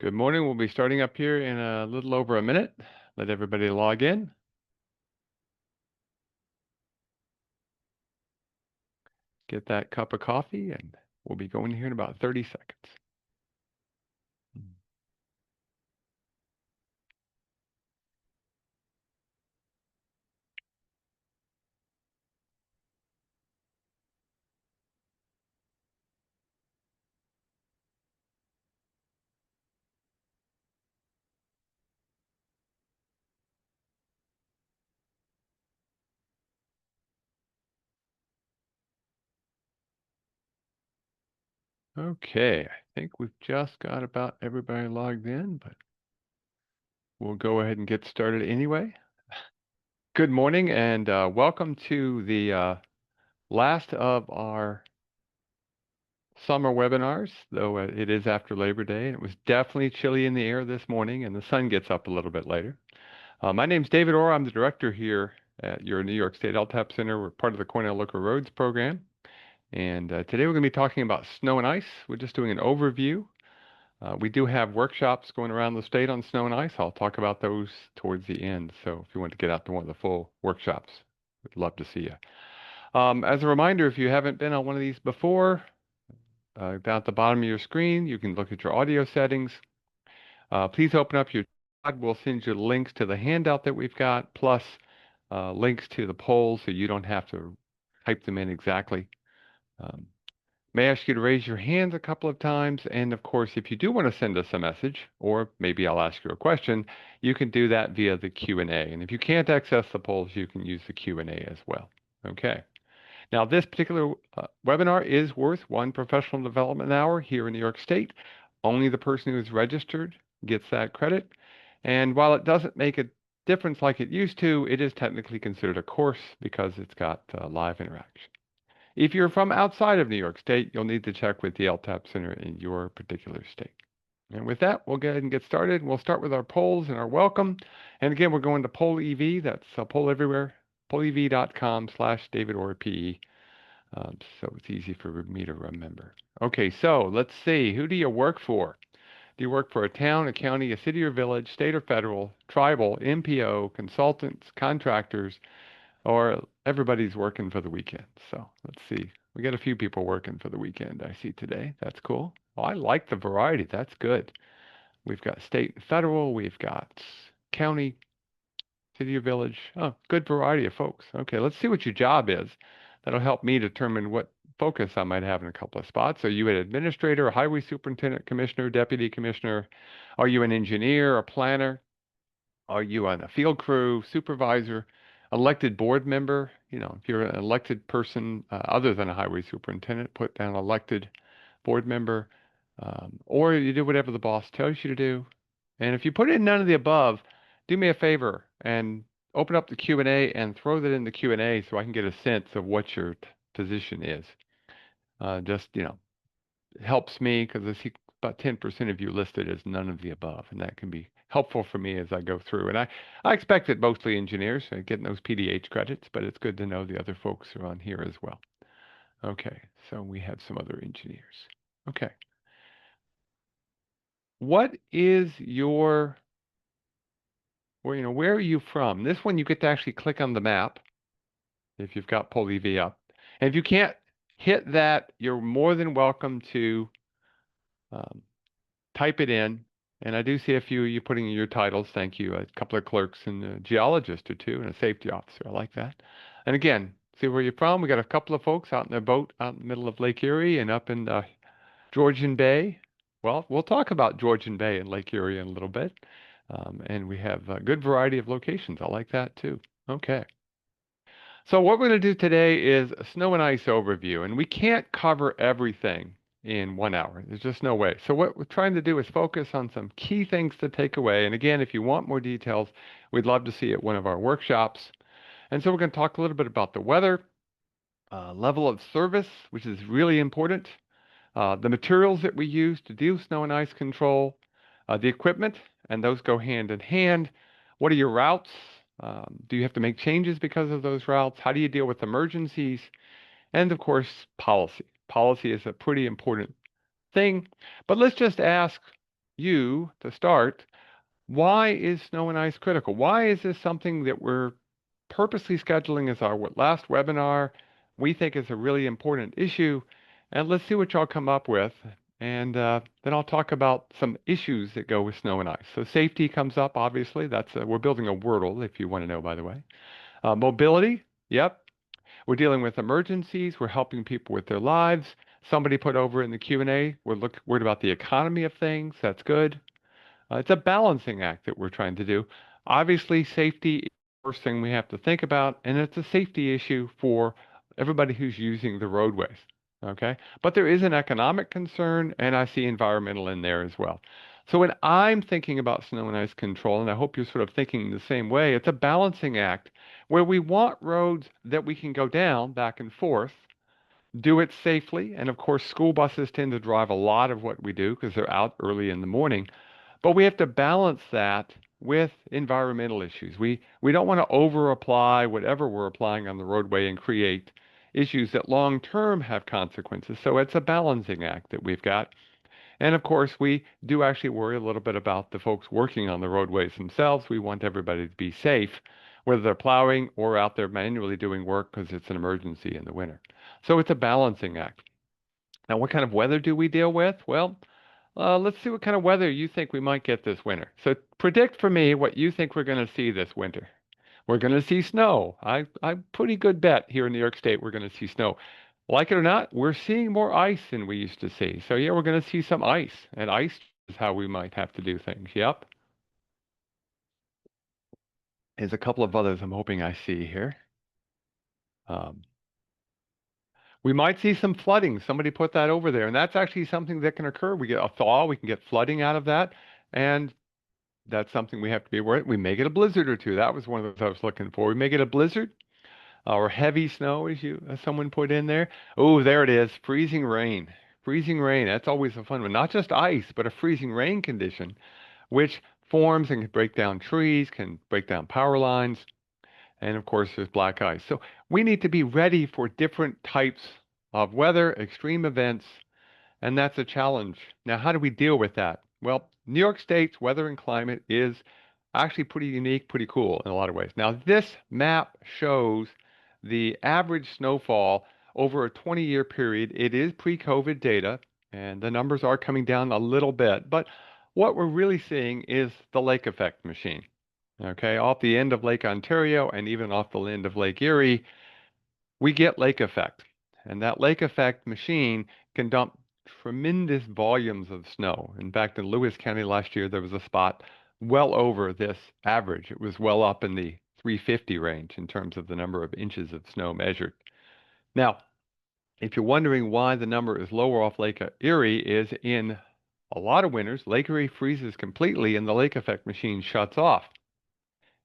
Good morning. We'll be starting up here in a little over a minute. Let everybody log in, get that cup of coffee, and we'll be going here in about 30 seconds. Okay, I think we've just got about everybody logged in, but we'll go ahead and get started anyway. Good morning and welcome to the last of our summer webinars, though it is after Labor Day, and it was definitely chilly in the air this morning, and the sun gets up a little bit later. My name's David Orr. I'm the director here at your New York State LTAP Center. We're part of the Cornell Local Roads program. And today we're going to be talking about snow and ice. We're just doing an overview. We do have workshops going around the state on snow and ice. I'll talk about those towards the end. So if you want to get out to one of the full workshops, we'd love to see you. As a reminder, if you haven't been on one of these before, down at the bottom of your screen, you can look at your audio settings. Please open up your chat. We'll send you links to the handout that we've got, plus links to the polls so you don't have to type them in exactly. May I ask you to raise your hands a couple of times, and of course, if you do want to send us a message, or maybe I'll ask you a question, you can do that via the Q&A. And if you can't access the polls, you can use the Q&A as well. Okay. Now, this particular webinar is worth one professional development hour here in New York State. Only the person who is registered gets that credit. And while it doesn't make a difference like it used to, it is technically considered a course because it's got live interaction. If you're from outside of New York State, you'll need to check with the LTAP Center in your particular state. And with that, we'll go ahead and get started. We'll start with our polls and our welcome. And again, we're going to Poll EV. That's Poll Everywhere, pollev.com/DavidOrPE. So it's easy for me to remember. Okay, so let's see. Who do you work for? Do you work for a town, a county, a city or village, state or federal, tribal, MPO, consultants, contractors, or everybody's working for the weekend? So let's see. We got a few people working for the weekend I see today. That's cool. Oh, I like the variety. That's good. We've got state and federal. We've got county, city or village. Oh, good variety of folks. Okay, let's see what your job is. That'll help me determine what focus I might have in a couple of spots. Are you an administrator, a highway superintendent, commissioner, deputy commissioner? Are you an engineer, a planner? Are you on a field crew, supervisor, elected board member? You know, if you're an elected person other than a highway superintendent, put down elected board member, or you do whatever the boss tells you to do. And if you put in none of the above, do me a favor and open up the Q&A and throw that in the Q&A so I can get a sense of what your position is. Just, you know, it helps me because I see about 10% of you listed as none of the above, and that can be helpful for me as I go through. And I expect that mostly engineers are getting those PDH credits, but it's good to know the other folks are on here as well. Okay, so we have some other engineers. Okay. What is your, where are you from? This one you get to actually click on the map if you've got Poll EV up. And if you can't hit that, you're more than welcome to um, type it in. And I do see a few of you putting in your titles. Thank you. A couple of clerks and a geologist or two and a safety officer. I like that. And again, see where you're from. We got a couple of folks out in their boat out in the middle of Lake Erie and up in Georgian Bay. Well, we'll talk about Georgian Bay and Lake Erie in a little bit. And we have a good variety of locations. I like that too. Okay. So what we're going to do today is a snow and ice overview, and we can't cover everything in 1 hour. There's just no way. So what we're trying to do is focus on some key things to take away. And again, if you want more details, we'd love to see you at one of our workshops. And so we're going to talk a little bit about the weather, level of service, which is really important, the materials that we use to do snow and ice control, the equipment, and those go hand in hand. What are your routes? Do you have to make changes because of those routes? How do you deal with emergencies? And of course, policy. Policy is a pretty important thing. But let's just ask, you to start. Why is snow and ice critical? Why is this something that we're purposely scheduling as our last webinar? We think is a really important issue. And let's see what y'all come up with. And then I'll talk about some issues that go with snow and ice. So safety comes up, obviously. We're building a Wordle, if you want to know, by the way. Mobility, yep. We're dealing with emergencies. We're helping people with their lives. Somebody put over in the Q&A, worried about the economy of things. That's good. It's a balancing act that we're trying to do. Obviously, safety is the first thing we have to think about, and it's a safety issue for everybody who's using the roadways. Okay? But there is an economic concern, and I see environmental in there as well. So when I'm thinking about snow and ice control, and I hope you're sort of thinking the same way, it's a balancing act where we want roads that we can go down back and forth, do it safely, and of course, school buses tend to drive a lot of what we do because they're out early in the morning. But we have to balance that with environmental issues. We don't want to over apply whatever we're applying on the roadway and create issues that long term have consequences. So it's a balancing act that we've got. And of course, we do actually worry a little bit about the folks working on the roadways themselves. We want everybody to be safe, whether they're plowing or out there manually doing work because it's an emergency in the winter. So it's a balancing act. Now, what kind of weather do we deal with? Well, let's see what kind of weather you think we might get this winter. So predict for me what you think we're going to see this winter. We're going to see snow. I'm pretty good bet here in New York State we're going to see snow. Like it or not, we're seeing more ice than we used to see. So yeah, we're going to see some ice, and ice is how we might have to do things. Yep. There's a couple of others I'm hoping I see here. Um, we might see some flooding. Somebody put that over there, and that's actually something that can occur. We get a thaw, we can get flooding out of that, and that's something we have to be aware of. We may get a blizzard or two. That was one of those I was looking for. We may get a blizzard or heavy snow, as someone put in there. Oh, there it is. Freezing rain. Freezing rain. That's always a fun one. Not just ice, but a freezing rain condition, which forms and can break down trees, can break down power lines, and of course, there's black ice. So we need to be ready for different types of weather, extreme events, and that's a challenge. Now, how do we deal with that? Well, New York State's weather and climate is actually pretty unique, pretty cool in a lot of ways. Now, this map shows the average snowfall over a 20-year period. It is pre-COVID data, and the numbers are coming down a little bit. But what we're really seeing is the lake effect machine. Okay, off the end of Lake Ontario and even off the end of Lake Erie, we get lake effect. And that lake effect machine can dump tremendous volumes of snow. In fact, in Lewis County last year, there was a spot well over this average. It was well up in the 350 range in terms of the number of inches of snow measured. Now, if you're wondering why the number is lower off Lake Erie, is in a lot of winters, Lake Erie freezes completely and the lake effect machine shuts off.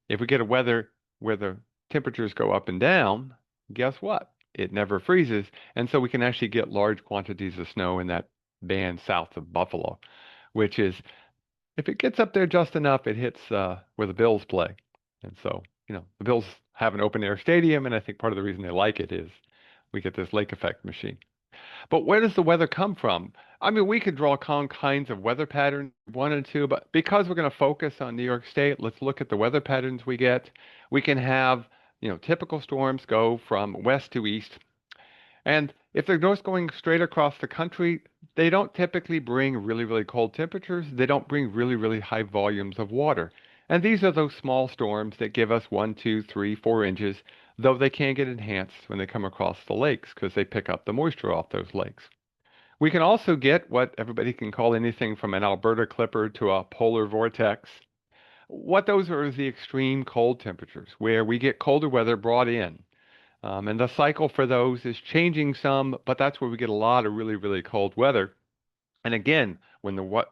If we get a weather where the temperatures go up and down, guess what? It never freezes. And so we can actually get large quantities of snow in that band south of Buffalo, which is, if it gets up there just enough, it hits where the Bills play. And so, the Bills have an open air stadium, and I think part of the reason they like it is we get this lake effect machine. But where does the weather come from? I mean, we could draw all kinds of weather patterns, one and two, but because we're going to focus on New York State, let's look at the weather patterns we get. We can have, typical storms go from west to east. And if they're just going straight across the country, they don't typically bring really, really cold temperatures. They don't bring really, really high volumes of water. And these are those small storms that give us 1, 2, 3, 4 inches, though they can get enhanced when they come across the lakes because they pick up the moisture off those lakes. We can also get what everybody can call anything from an Alberta Clipper to a polar vortex. What those are is the extreme cold temperatures, where we get colder weather brought in. And the cycle for those is changing some, but that's where we get a lot of really, really cold weather. And again, when the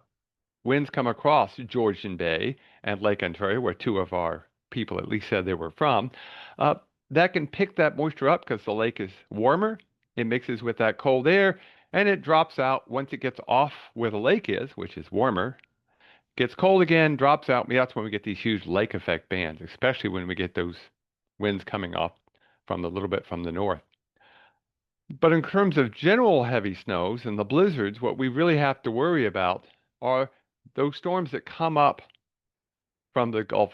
winds come across Georgian Bay and Lake Ontario, where two of our people at least said they were from, uh, that can pick that moisture up because the lake is warmer. It mixes with that cold air and it drops out once it gets off where the lake is, which is warmer. Gets cold again, drops out. That's when we get these huge lake effect bands, especially when we get those winds coming off from a little bit from the north. But in terms of general heavy snows and the blizzards, what we really have to worry about are those storms that come up from the Gulf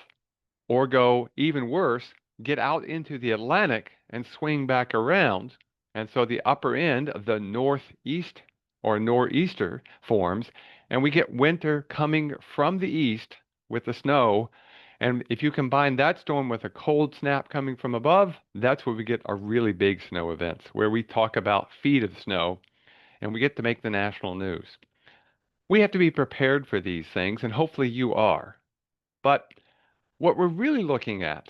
or go even worse, get out into the Atlantic and swing back around. And so the upper end of the northeast or nor'easter forms, and we get winter coming from the east with the snow. And if you combine that storm with a cold snap coming from above, that's where we get our really big snow events, where we talk about feet of snow and we get to make the national news. We have to be prepared for these things, and hopefully you are. But what we're really looking at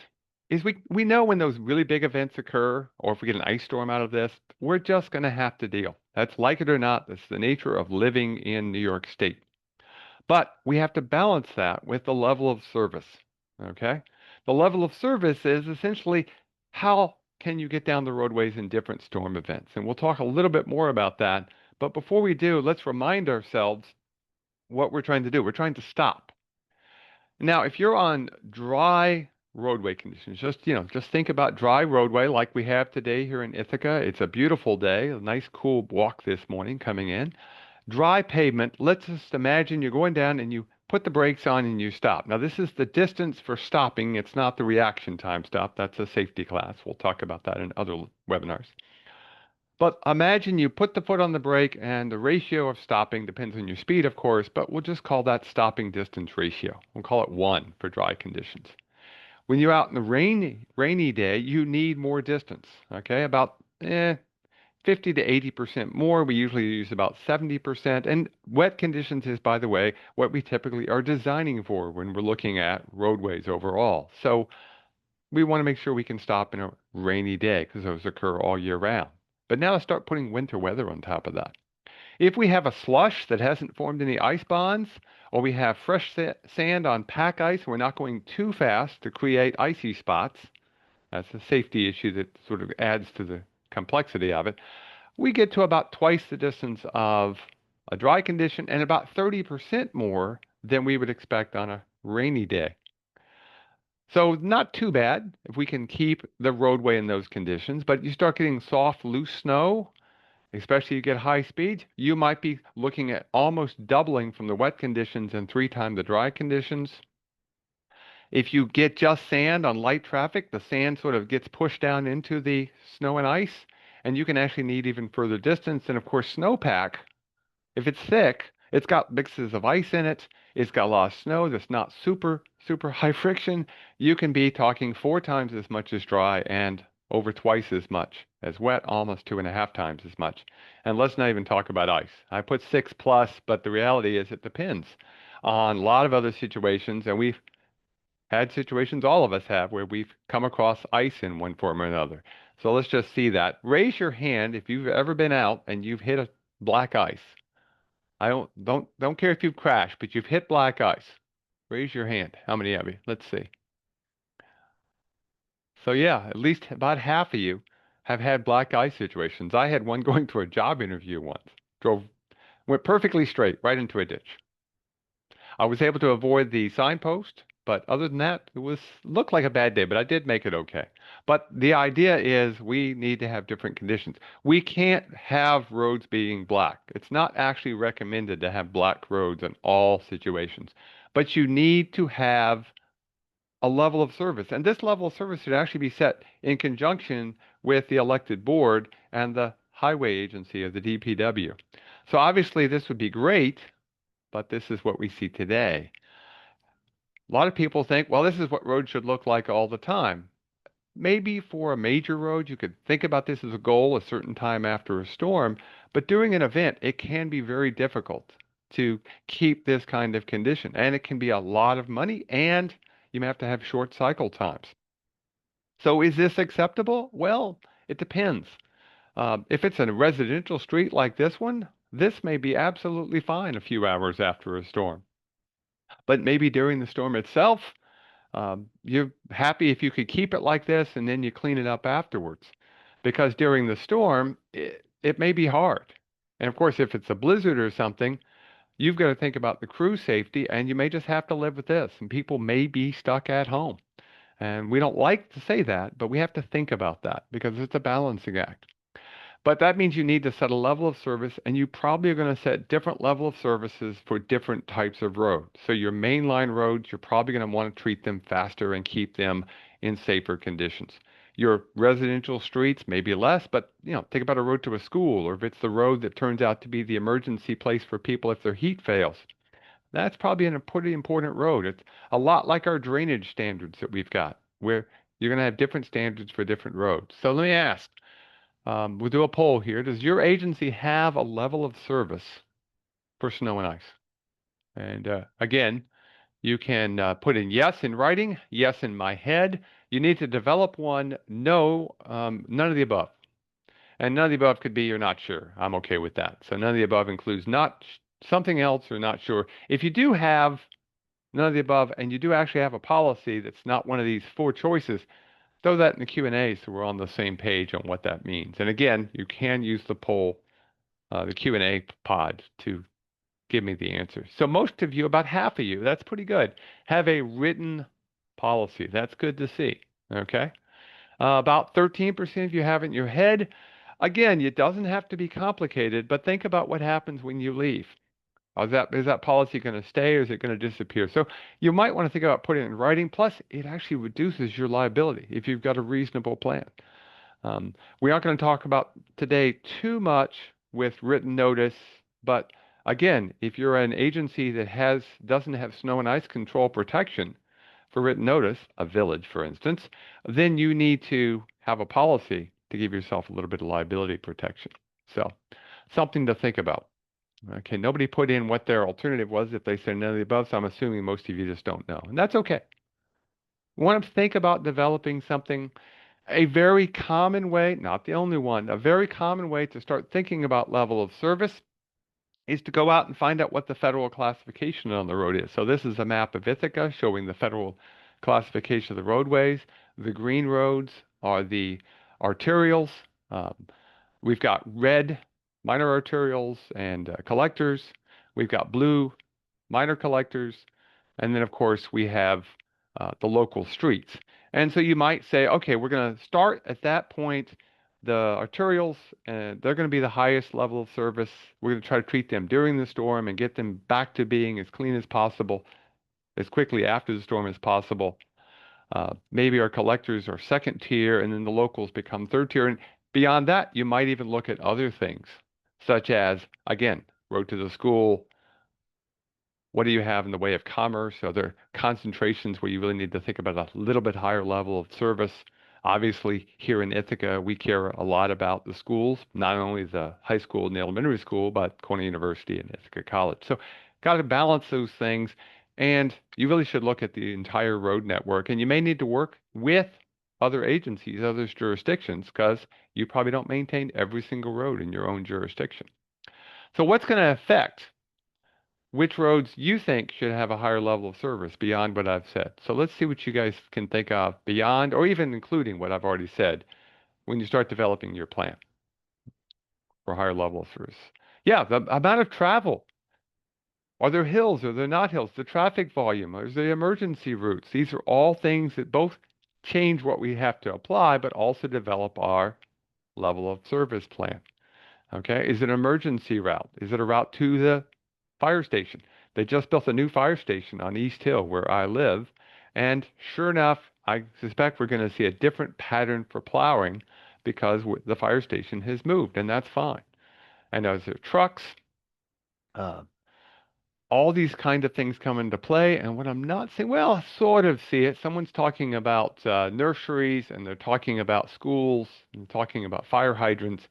is we know when those really big events occur, or if we get an ice storm out of this, we're just going to have to deal. That's like it or not, that's the nature of living in New York State. But we have to balance that with the level of service. Okay? The level of service is essentially how can you get down the roadways in different storm events? And we'll talk a little bit more about that. But before we do, let's remind ourselves what we're trying to do. We're trying to stop. Now, if you're on dry roadway conditions, just think about dry roadway like we have today here in Ithaca. It's a beautiful day, a nice cool walk this morning coming in. Dry pavement, let's just imagine you're going down and you put the brakes on and you stop. Now, this is the distance for stopping. It's not the reaction time stop. That's a safety class. We'll talk about that in other webinars. But imagine you put the foot on the brake and the ratio of stopping depends on your speed, of course, but we'll just call that stopping distance ratio. We'll call it 1 for dry conditions. When you're out in the rainy day, you need more distance, okay? About 50 to 80% more. We usually use about 70%. And wet conditions is, by the way, what we typically are designing for when we're looking at roadways overall. So we want to make sure we can stop in a rainy day because those occur all year round. But now let's start putting winter weather on top of that. If we have a slush that hasn't formed any ice bonds, or we have fresh sand on pack ice, we're not going too fast to create icy spots. That's a safety issue that sort of adds to the complexity of it. We get to about twice the distance of a dry condition and about 30% more than we would expect on a rainy day. So not too bad if we can keep the roadway in those conditions, but you start getting soft, loose snow, especially you get high speeds, you might be looking at almost doubling from the wet conditions and 3 times the dry conditions. If you get just sand on light traffic, the sand sort of gets pushed down into the snow and ice, and you can actually need even further distance. And of course, snowpack, if it's thick, it's got mixes of ice in it. It's got a lot of snow that's not super, super high friction. You can be talking 4 times as much as dry and over twice as much as wet, almost 2.5 times as much. And let's not even talk about ice. I put 6 plus, but the reality is it depends on a lot of other situations. And we've had situations, all of us have, where we've come across ice in one form or another. So let's just see that. Raise your hand if you've ever been out and you've hit a black ice. I don't care if you've crashed, but you've hit black ice. Raise your hand. How many of you? Let's see. So yeah, at least about half of you have had black ice situations. I had one going to a job interview once. Went perfectly straight right into a ditch. I was able to avoid the signpost, but other than that, looked like a bad day, but I did make it okay. But the idea is we need to have different conditions. We can't have roads being black. It's not actually recommended to have black roads in all situations, but you need to have a level of service. And this level of service should actually be set in conjunction with the elected board and the highway agency of the DPW. So obviously this would be great, but this is what we see today. A lot of people think, well, this is what roads should look like all the time. Maybe for a major road, you could think about this as a goal a certain time after a storm, but during an event, it can be very difficult to keep this kind of condition, and it can be a lot of money, and you may have to have short cycle times. So is this acceptable? Well, it depends. If it's a residential street like this one, this may be absolutely fine a few hours after a storm. But maybe during the storm itself, you're happy if you could keep it like this and then you clean it up afterwards. Because during the storm, it may be hard. And of course, if it's a blizzard or something, you've got to think about the crew safety and you may just have to live with this. And people may be stuck at home. And we don't like to say that, but we have to think about that because it's a balancing act. But that means you need to set a level of service, and you probably are going to set different level of services for different types of roads. So your mainline roads, you're probably going to want to treat them faster and keep them in safer conditions. Your residential streets, maybe less, but think about a road to a school, or if it's the road that turns out to be the emergency place for people if their heat fails. That's probably a pretty important road. It's a lot like our drainage standards that we've got, where you're going to have different standards for different roads. So let me ask, we'll do a poll here. Does your agency have a level of service for snow and ice? And again, you can put in yes in writing, yes in my head. You need to develop one, no, none of the above. And none of the above could be you're not sure. I'm okay with that. So none of the above includes not something else or not sure. If you do have none of the above and you do actually have a policy that's not one of these four choices, throw that in the Q&A so we're on the same page on what that means. And again, you can use the poll, the Q&A pod to give me the answer. So most of you, about half of you, that's pretty good, have a written policy. That's good to see. Okay. About 13% of you have it in your head. Again, it doesn't have to be complicated, but think about what happens when you leave. Is that policy going to stay or is it going to disappear? So you might want to think about putting it in writing. Plus, it actually reduces your liability if you've got a reasonable plan. We aren't going to talk about today too much with written notice, but again, if you're an agency that doesn't have snow and ice control protection for written notice, a village, for instance, then you need to have a policy to give yourself a little bit of liability protection. So something to think about. Okay, nobody put in what their alternative was if they said none of the above, so I'm assuming most of you just don't know. And that's okay. We want to think about developing something, a very common way, not the only one, a very common way to start thinking about level of service is to go out and find out what the federal classification on the road is. So this is a map of Ithaca showing the federal classification of the roadways. The green roads are the arterials. We've got red minor arterials and collectors. We've got blue minor collectors. And then, of course, we have the local streets. And so you might say, okay, we're going to start at that point. The arterials, they're going to be the highest level of service. We're going to try to treat them during the storm and get them back to being as clean as possible, as quickly after the storm as possible. Maybe our collectors are second tier, and then the locals become third tier. And beyond that, you might even look at other things, such as, again, road to the school. What do you have in the way of commerce? Are there concentrations where you really need to think about a little bit higher level of service? Obviously, here in Ithaca, we care a lot about the schools, not only the high school and the elementary school, but Cornell University and Ithaca College. So got to balance those things. And you really should look at the entire road network. And you may need to work with other agencies, other jurisdictions, because you probably don't maintain every single road in your own jurisdiction. So what's going to affect which roads you think should have a higher level of service beyond what I've said? So let's see what you guys can think of beyond or even including what I've already said when you start developing your plan for higher level of service. Yeah, the amount of travel. Are there hills? Are there not hills? The traffic volume? Is there emergency routes? These are all things that both change what we have to apply, but also develop our level of service plan. Okay, is it an emergency route? Is it a route to the fire station? They just built a new fire station on East Hill where I live, and sure enough, I suspect we're going to see a different pattern for plowing because the fire station has moved, and that's fine. And as there trucks, all these kind of things come into play. And what I'm not seeing, well, I sort of see it. Someone's talking about nurseries, and they're talking about schools, and talking about fire hydrants.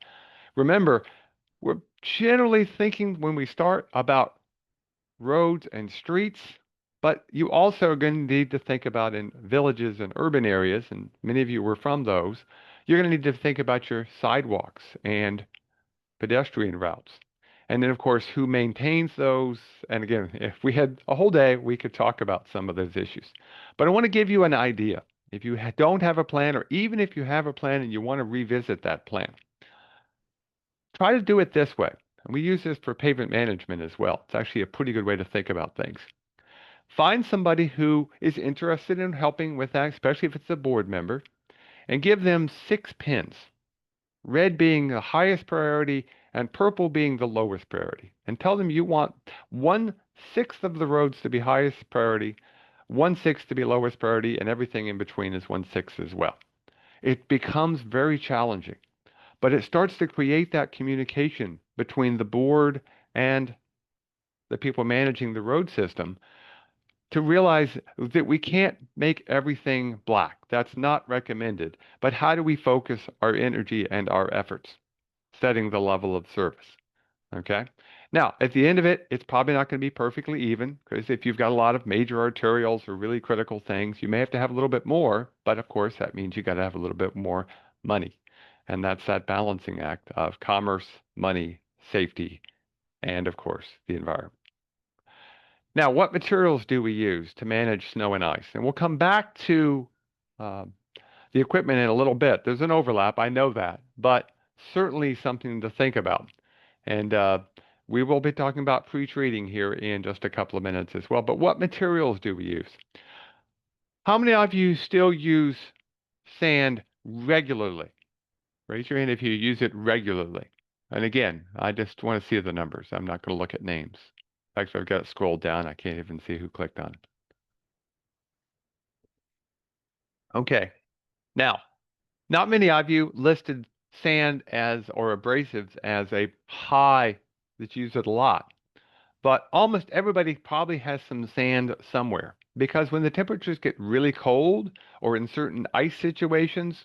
Remember, we're generally thinking when we start about roads and streets, but you also are going to need to think about in villages and urban areas, and many of you were from those, you're going to need to think about your sidewalks and pedestrian routes. And then, of course, who maintains those? And again, if we had a whole day, we could talk about some of those issues. But I want to give you an idea. If you don't have a plan, or even if you have a plan and you want to revisit that plan, try to do it this way. And we use this for pavement management as well. It's actually a pretty good way to think about things. Find somebody who is interested in helping with that, especially if it's a board member, and give them 6 pins. red being the highest priority and purple being the lowest priority. And tell them you want 1/6 of the roads to be highest priority, 1/6 to be lowest priority, and everything in between is 1/6 as well. It becomes very challenging, but it starts to create that communication between the board and the people managing the road system to realize that we can't make everything black. That's not recommended. But how do we focus our energy and our efforts? Setting the level of service. Okay. Now, at the end of it, it's probably not going to be perfectly even because if you've got a lot of major arterials or really critical things, you may have to have a little bit more. But of course, that means you got to have a little bit more money. And that's that balancing act of commerce, money, safety, and of course, the environment. Now, what materials do we use to manage snow and ice? And we'll come back to um, the equipment in a little bit. There's an overlap, I know that, but certainly something to think about. And we will be talking about pre-treating here in just a couple of minutes as well. But what materials do we use? How many of you still use sand regularly? Raise your hand if you use it regularly. And again, I just want to see the numbers. I'm not going to look at names. Actually, I've got it scrolled down. I can't even see who clicked on it. Okay. Now, not many of you listed sand as or abrasives as a high that's used it a lot. But almost everybody probably has some sand somewhere because when the temperatures get really cold or in certain ice situations,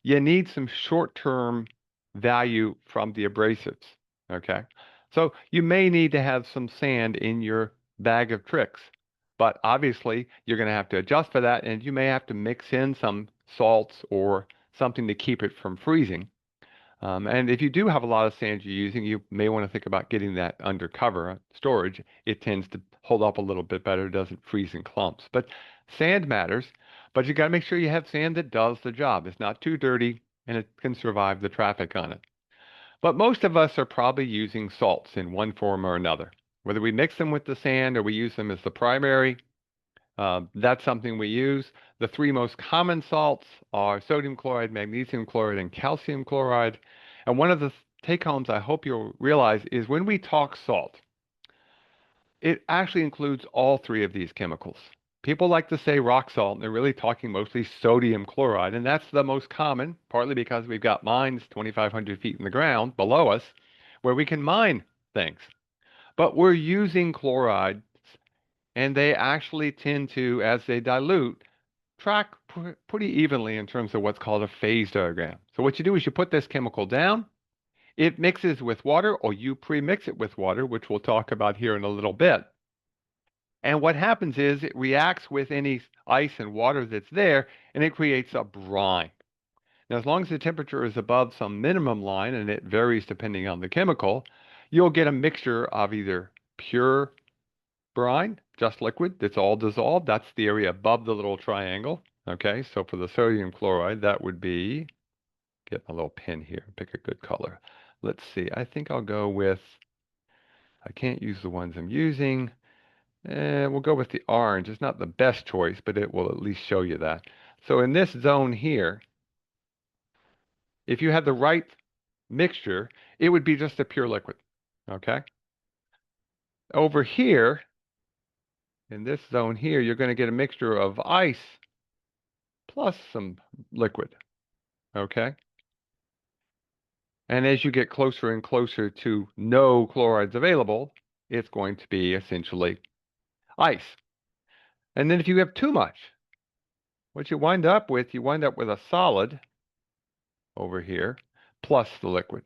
you need some short-term value from the abrasives. Okay. So you may need to have some sand in your bag of tricks, but obviously you're going to have to adjust for that and you may have to mix in some salts or something to keep it from freezing. And if you do have a lot of sand you're using, you may want to think about getting that under cover storage. It tends to hold up a little bit better, doesn't freeze in clumps. But sand matters, but you got to make sure you have sand that does the job. It's not too dirty and it can survive the traffic on it. But most of us are probably using salts in one form or another. Whether we mix them with the sand or we use them as the primary, that's something we use. The three most common salts are sodium chloride, magnesium chloride, and calcium chloride. And one of the take-homes I hope you'll realize is when we talk salt, it actually includes all three of these chemicals. People like to say rock salt, and they're really talking mostly sodium chloride, and that's the most common, partly because we've got mines 2,500 feet in the ground below us where we can mine things. But we're using chloride, and they actually tend to, as they dilute, track pretty evenly in terms of what's called a phase diagram. So what you do is you put this chemical down, it mixes with water, or you pre-mix it with water, which we'll talk about here in a little bit. And what happens is it reacts with any ice and water that's there, and it creates a brine. Now, as long as the temperature is above some minimum line, and it varies depending on the chemical, you'll get a mixture of either pure brine, just liquid, that's all dissolved. That's the area above the little triangle. Okay, so for the sodium chloride, that would be, get my little pen here, pick a good color. Let's see, I think I'll go with, I can't use the ones I'm using. We'll go with the orange. It's not the best choice, but it will at least show you that. So in this zone here, if you had the right mixture, it would be just a pure liquid. Okay? Over here, in this zone here, you're going to get a mixture of ice plus some liquid. Okay? And as you get closer and closer to no chlorides available, it's going to be essentially ice. And then if you have too much, what you wind up with a solid over here plus the liquid.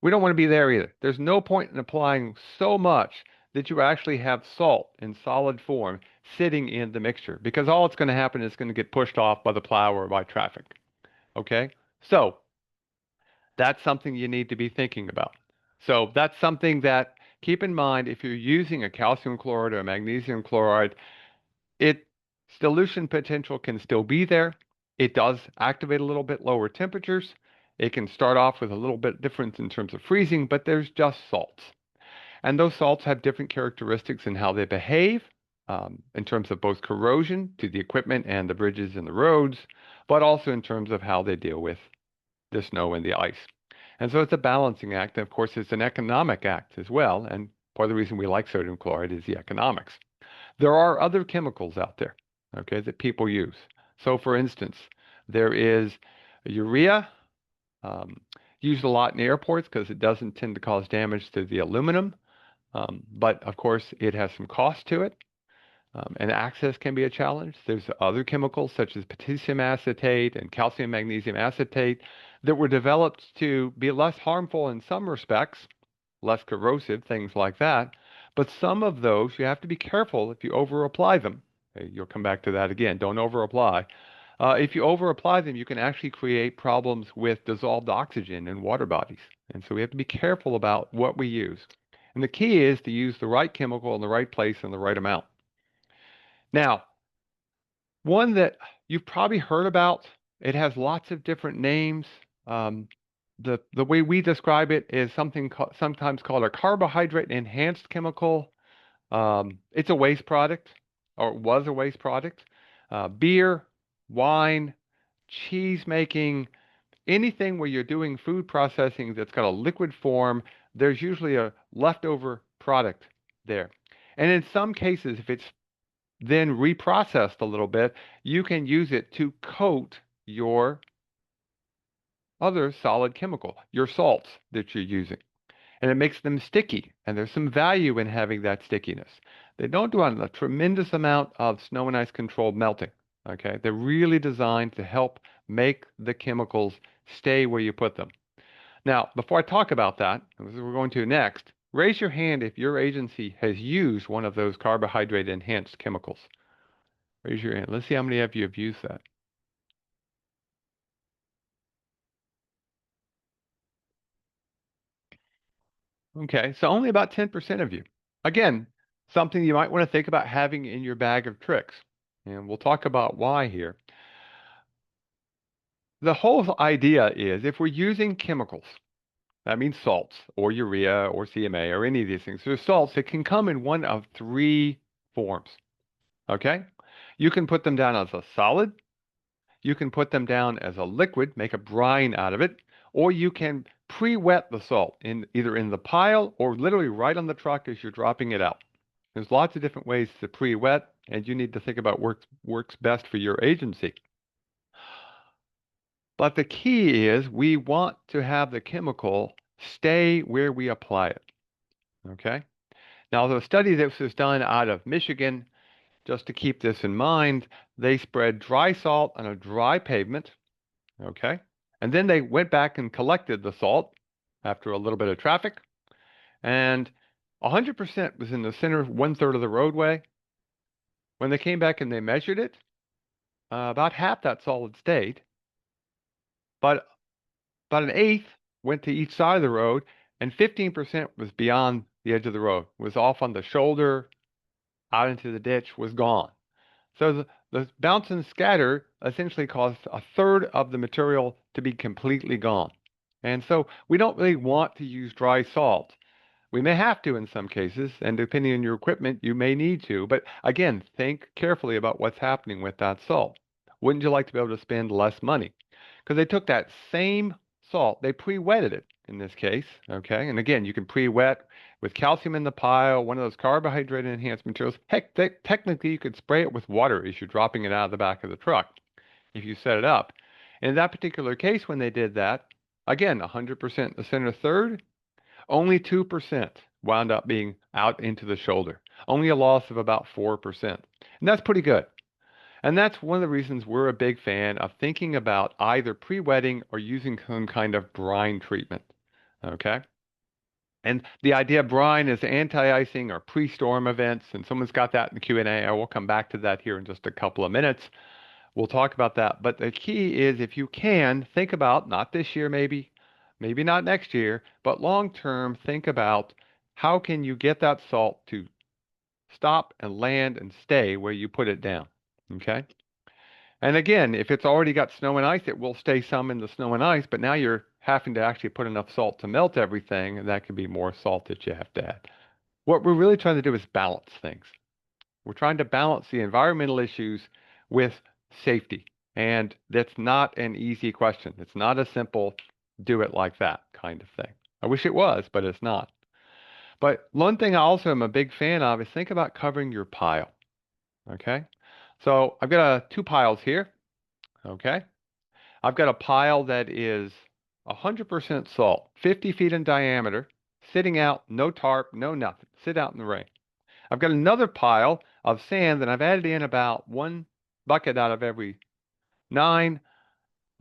We don't want to be there either. There's no point in applying so much that you actually have salt in solid form sitting in the mixture because all it's going to happen is going to get pushed off by the plow or by traffic. Okay? So that's something you need to be thinking about. So that's something that keep in mind if you're using a calcium chloride or a magnesium chloride, its dilution potential can still be there. It does activate a little bit lower temperatures. It can start off with a little bit different in terms of freezing, but there's just salts. And those salts have different characteristics in how they behave in terms of both corrosion to the equipment and the bridges and the roads, but also in terms of how they deal with the snow and the ice. And so it's a balancing act. And of course, it's an economic act as well. And part of the reason we like sodium chloride is the economics. There are other chemicals out there, okay, that people use. So for instance, there is urea, um, used a lot in airports because it doesn't tend to cause damage to the aluminum. But of course, it has some cost to it. And access can be a challenge. There's other chemicals such as potassium acetate and calcium magnesium acetate that were developed to be less harmful in some respects, less corrosive, things like that. But some of those you have to be careful if you over apply them. Okay, you'll come back to that again. Don't over apply. If you over apply them, you can actually create problems with dissolved oxygen in water bodies. And so we have to be careful about what we use. And the key is to use the right chemical in the right place in the right amount. Now, one that you've probably heard about, it has lots of different names. Um, the way we describe it is sometimes called a carbohydrate enhanced chemical. It's a waste product, or it was a waste product. Beer, wine, cheese making, anything where you're doing food processing that's got a liquid form, there's usually a leftover product there. And in some cases, if it's then reprocessed a little bit, you can use it to coat your other solid chemical, your salts that you're using. And it makes them sticky, and there's some value in having that stickiness. They don't do a tremendous amount of snow and ice controlled melting. Okay, they're really designed to help make the chemicals stay where you put them. Now, before I talk about that, as we're going to next, raise your hand if your agency has used one of those carbohydrate enhanced chemicals. Raise your hand. Let's see how many of you have used that. Okay, so only about 10% of you. Again, something you might want to think about having in your bag of tricks. And we'll talk about why here. The whole idea is if we're using chemicals, that means salts or urea or CMA or any of these things. There's salts that can come in one of three forms. Okay? You can put them down as a solid, you can put them down as a liquid, make a brine out of it, or you can pre-wet the salt in either in the pile or literally right on the truck as you're dropping it out. There's lots of different ways to pre-wet, and you need to think about what works best for your agency. But the key is we want to have the chemical stay where we apply it. Okay? Now, the study that was done out of Michigan, just to keep this in mind, they spread dry salt on a dry pavement. Okay? And then they went back and collected the salt after a little bit of traffic, and 100% was in the center, 1/3 of the roadway. When they came back and they measured it, about half that salt had stayed, but about an eighth went to each side of the road, and 15% was beyond the edge of the road, was off on the shoulder, out into the ditch, was gone. So the bounce and scatter essentially caused 1/3 of the material to be completely gone. And so we don't really want to use dry salt. We may have to in some cases, and depending on your equipment, you may need to. But again, think carefully about what's happening with that salt. Wouldn't you like to be able to spend less money? Because they took that same salt, they pre-wetted it in this case, okay? And again, you can pre-wet with calcium in the pile, one of those carbohydrate enhanced materials. Heck, technically you could spray it with water as you're dropping it out of the back of the truck if you set it up. In that particular case, when they did that, again, 100% the center third, only 2% wound up being out into the shoulder, only a loss of about 4%. And that's pretty good. And that's one of the reasons we're a big fan of thinking about either pre-wetting or using some kind of brine treatment. Okay? And the idea of brine is anti-icing or pre-storm events, and someone's got that in the Q&A. I will come back to that here in just a couple of minutes. We'll talk about that. But the key is if you can, think about, not this year maybe, maybe not next year, but long term, think about how can you get that salt to stop and land and stay where you put it down. Okay? And again, if it's already got snow and ice, it will stay some in the snow and ice, but now you're having to actually put enough salt to melt everything, and that could be more salt that you have to add. What we're really trying to do is balance things. We're trying to balance the environmental issues with safety. And that's not an easy question. It's not a simple do it like that kind of thing. I wish it was, but it's not. But one thing I also am a big fan of is think about covering your pile. Okay. So I've got two piles here. Okay. I've got a pile that is 100% salt, 50 feet in diameter, sitting out, no tarp, no nothing, sit out in the rain. I've got another pile of sand that I've added in about one bucket out of every nine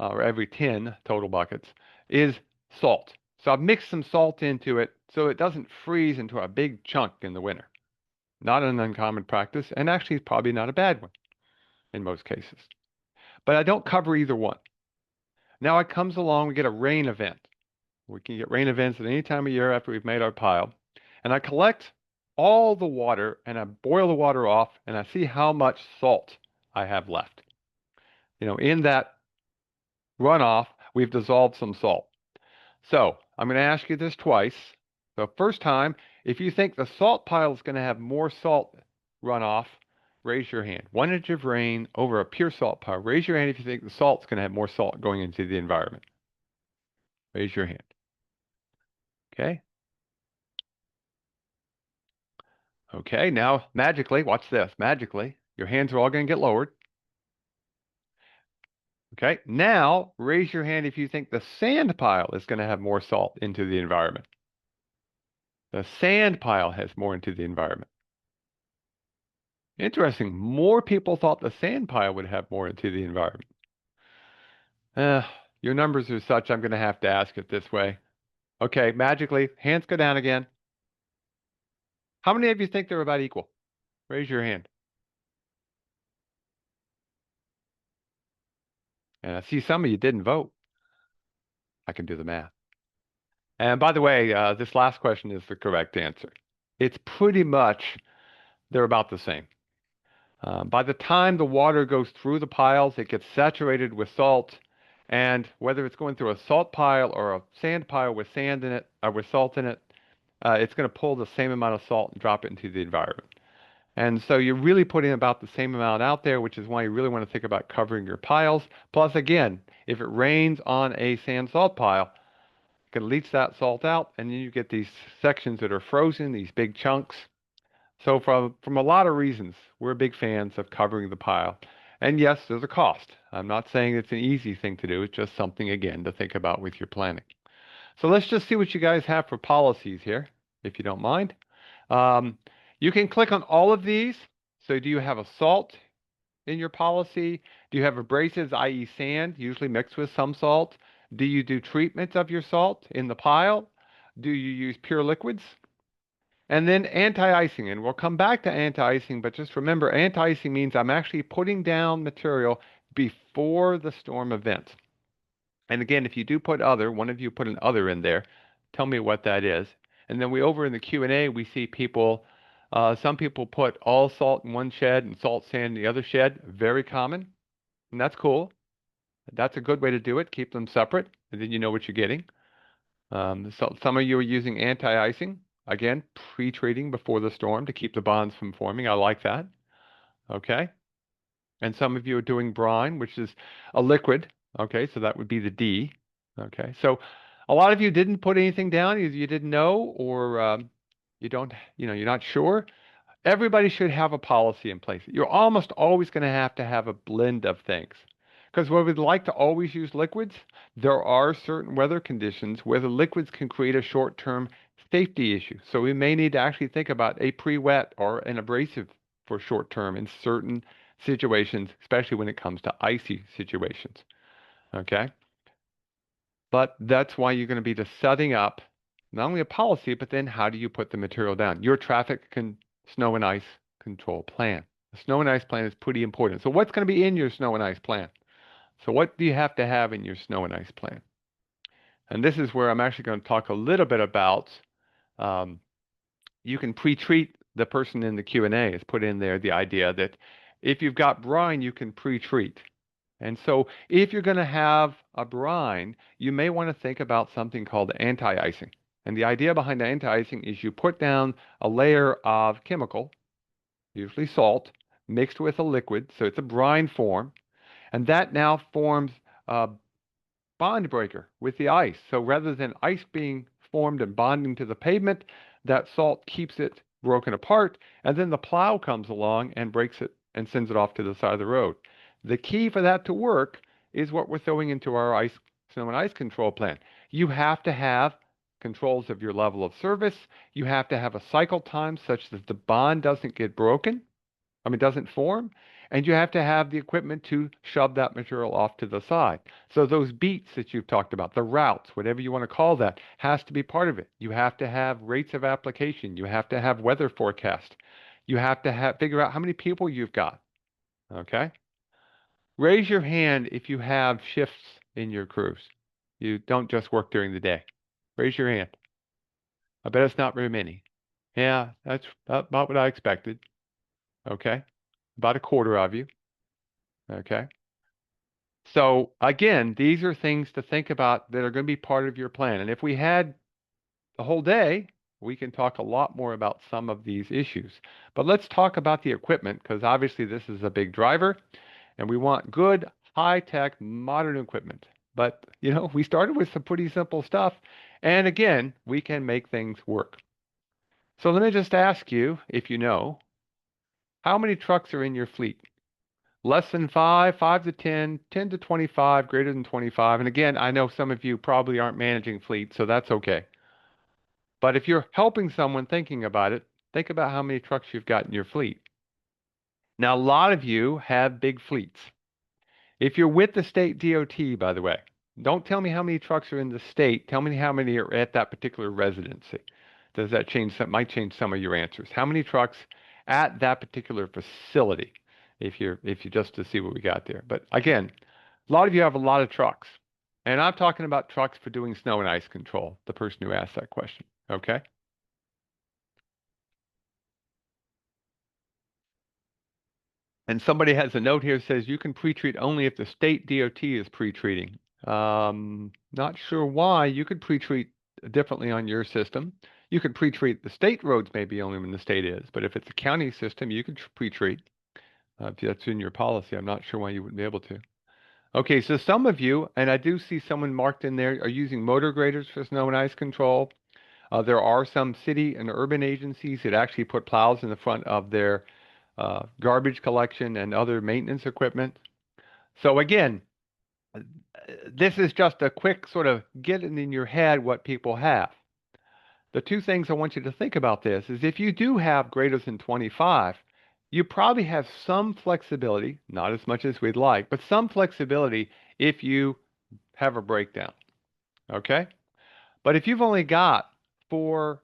or every 10 total buckets is salt. So I've mixed some salt into it so it doesn't freeze into a big chunk in the winter. Not an uncommon practice, and actually probably not a bad one in most cases. But I don't cover either one. Now it comes along, we get a rain event. We can get rain events at any time of year after we've made our pile. And I collect all the water and I boil the water off and I see how much salt I have left. In that runoff, we've dissolved some salt. So I'm going to ask you this twice. The first time, if you think the salt pile is going to have more salt runoff, raise your hand. 1 inch of rain over a pure salt pile. Raise your hand if you think the salt's going to have more salt going into the environment. Raise your hand. Okay. Okay, now magically, watch this. Magically, your hands are all going to get lowered. Okay, now raise your hand if you think the sand pile is going to have more salt into the environment. The sand pile has more into the environment. Interesting. More people thought the sand pile would have more into the environment. Your numbers are such, I'm going to have to ask it this way. Okay, magically, hands go down again. How many of you think they're about equal? Raise your hand. And I see some of you didn't vote. I can do the math. And by the way, this last question is the correct answer. It's pretty much, they're about the same. By the time the water goes through the piles, it gets saturated with salt. And whether it's going through a salt pile or a sand pile with sand in it, or with salt in it, it's going to pull the same amount of salt and drop it into the environment. And so you're really putting about the same amount out there, which is why you really want to think about covering your piles. Plus, again, if it rains on a sand salt pile, it can leach that salt out, and then you get these sections that are frozen, these big chunks. So from a lot of reasons, we're big fans of covering the pile. And yes, there's a cost. I'm not saying it's an easy thing to do. It's just something, again, to think about with your planning. So let's just see what you guys have for policies here, if you don't mind. You can click on all of these. So do you have a salt in your policy? Do you have abrasives, i.e. sand, usually mixed with some salt? Do you do treatment of your salt in the pile? Do you use pure liquids? And then anti-icing, and we'll come back to anti-icing, but just remember, anti-icing means I'm actually putting down material before the storm event. And again, if you do put other, one of you put an other in there, tell me what that is. And then over in the Q&A, we see people, some people put all salt in one shed and salt sand in the other shed. Very common, and that's cool. That's a good way to do it. Keep them separate, and then you know what you're getting. So some of you are using anti-icing. Again, pre-treating before the storm to keep the bonds from forming. I like that. Okay. And some of you are doing brine, which is a liquid. Okay, so that would be the D. Okay, so a lot of you didn't put anything down. Either you didn't know or you don't, you're not sure. Everybody should have a policy in place. You're almost always going to have a blend of things. Because where we'd like to always use liquids, there are certain weather conditions where the liquids can create a short-term safety issue. So we may need to actually think about a pre-wet or an abrasive for short-term in certain situations, especially when it comes to icy situations. Okay? But that's why you're going to be just setting up not only a policy, but then how do you put the material down? Your snow and ice control plan. The snow and ice plan is pretty important. So what's going to be in your snow and ice plan? So what do you have to have in your snow and ice plan? And this is where I'm actually going to talk a little bit about, you can pre-treat the person in the Q&A has put in there the idea that if you've got brine, you can pre-treat. And so if you're going to have a brine, you may want to think about something called anti-icing. And the idea behind anti-icing is you put down a layer of chemical, usually salt, mixed with a liquid, so it's a brine form. And that now forms a bond breaker with the ice. So rather than ice being formed and bonding to the pavement, that salt keeps it broken apart, and then the plow comes along and breaks it and sends it off to the side of the road. The key for that to work is what we're throwing into our snow and ice control plan. You have to have controls of your level of service. You have to have a cycle time such that the bond doesn't get broken, doesn't form, and you have to have the equipment to shove that material off to the side. So those beats that you've talked about, the routes, whatever you want to call that, has to be part of it. You have to have rates of application. You have to have weather forecast. You have to figure out how many people you've got. Okay? Raise your hand if you have shifts in your crews. You don't just work during the day. Raise your hand. I bet it's not very many. Yeah, that's about what I expected. Okay? About a quarter of you. Okay? So again, these are things to think about that are going to be part of your plan. And if we had the whole day, we can talk a lot more about some of these issues. But let's talk about the equipment because obviously this is a big driver and we want good, high-tech, modern equipment. But, we started with some pretty simple stuff. And again, we can make things work. So let me just ask you, if you know, how many trucks are in your fleet? Less than 5, 5 to 10, 10 to 25, greater than 25. And again, I know some of you probably aren't managing fleets, so that's okay. But if you're helping someone thinking about it, think about how many trucks you've got in your fleet. Now, a lot of you have big fleets. If you're with the state DOT, by the way, don't tell me how many trucks are in the state. Tell me how many are at that particular residency. Does that change some, might change some of your answers. How many trucks at that particular facility? If you just to see what we got there. But again, a lot of you have a lot of trucks. And I'm talking about trucks for doing snow and ice control, the person who asked that question. Okay? And somebody has a note here that says you can pre-treat only if the state DOT is pre-treating. Not sure why. You could pre-treat differently on your system. You could pre-treat the state roads maybe only when the state is, but if it's a county system, you could pre-treat. If that's in your policy, I'm not sure why you wouldn't be able to. Okay, so some of you, and I do see someone marked in there, are using motor graders for snow and ice control. There are some city and urban agencies that actually put plows in the front of their garbage collection and other maintenance equipment. So again, this is just a quick sort of getting in your head what people have. The two things I want you to think about this is if you do have greater than 25, you probably have some flexibility, not as much as we'd like, but some flexibility if you have a breakdown. Okay? But if you've only got 4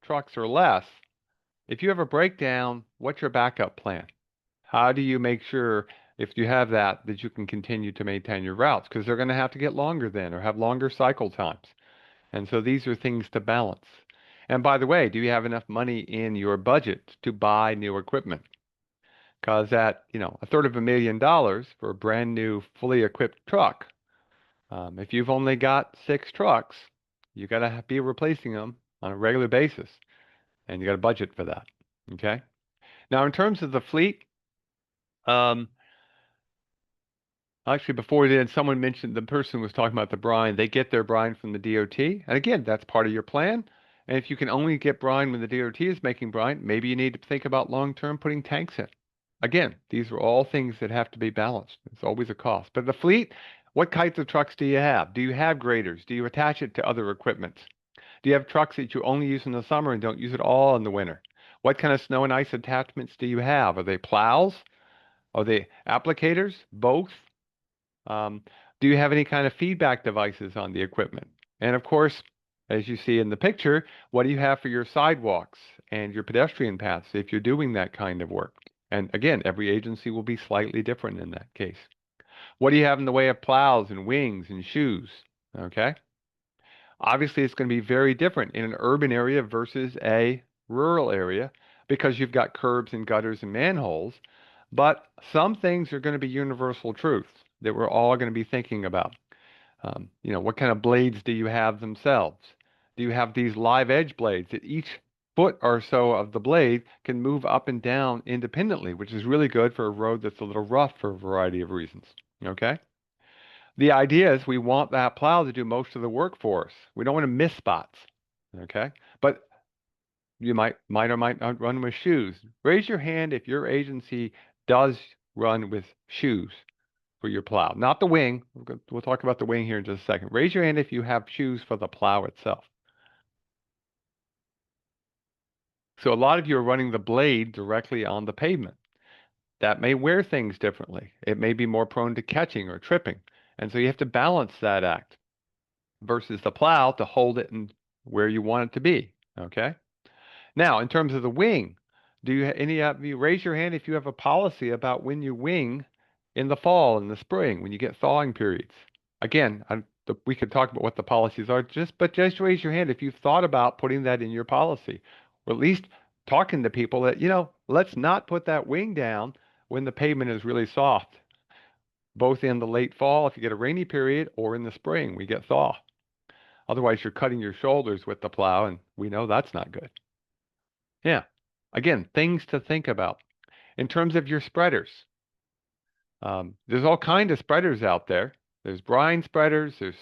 trucks or less, if you have a breakdown, what's your backup plan? How do you make sure if you have that you can continue to maintain your routes? Because they're going to have to get longer then or have longer cycle times. And so these are things to balance. And by the way, do you have enough money in your budget to buy new equipment? Because at, $250,000 for a brand new, fully equipped truck, if you've only got 6 trucks, you got to be replacing them on a regular basis, and you got a budget for that. Okay. Now, in terms of the fleet, actually, before we did, someone mentioned the person was talking about the brine. They get their brine from the DOT. And again, that's part of your plan. And if you can only get brine when the DOT is making brine, maybe you need to think about long-term putting tanks in. Again, these are all things that have to be balanced. It's always a cost. But the fleet, what kinds of trucks do you have? Do you have graders? Do you attach it to other equipment? Do you have trucks that you only use in the summer and don't use it all in the winter? What kind of snow and ice attachments do you have? Are they plows? Are they applicators? Both? Um, do you have any kind of feedback devices on the equipment? And of course, as you see in the picture, what do you have for your sidewalks and your pedestrian paths if you're doing that kind of work? And again, every agency will be slightly different in that case. What do you have in the way of plows and wings and shoes? Okay. Obviously, it's going to be very different in an urban area versus a rural area because you've got curbs and gutters and manholes. But some things are going to be universal truths that we're all going to be thinking about. What kind of blades do you have themselves? Do you have these live edge blades that each foot or so of the blade can move up and down independently, which is really good for a road that's a little rough for a variety of reasons. Okay? The idea is we want that plow to do most of the work for us. We don't want to miss spots. Okay? But you might or might not run with shoes. Raise your hand if your agency does run with shoes for your plow, not the wing. We'll talk about the wing here in just a second. Raise your hand if you have shoes for the plow itself. So a lot of you are running the blade directly on the pavement. That may wear things differently. It may be more prone to catching or tripping. And so you have to balance that act versus the plow to hold it in where you want it to be. Okay? Now, in terms of the wing, do you any of you raise your hand if you have a policy about when you wing in the fall and the spring when you get thawing periods? Again, we could talk about what the policies are, but just raise your hand if you've thought about putting that in your policy, or at least talking to people that, let's not put that wing down when the pavement is really soft, both in the late fall if you get a rainy period or in the spring we get thaw. Otherwise, you're cutting your shoulders with the plow, and we know that's not good. Yeah. Again, things to think about. In terms of your spreaders, there's all kinds of spreaders out there. There's brine spreaders. There's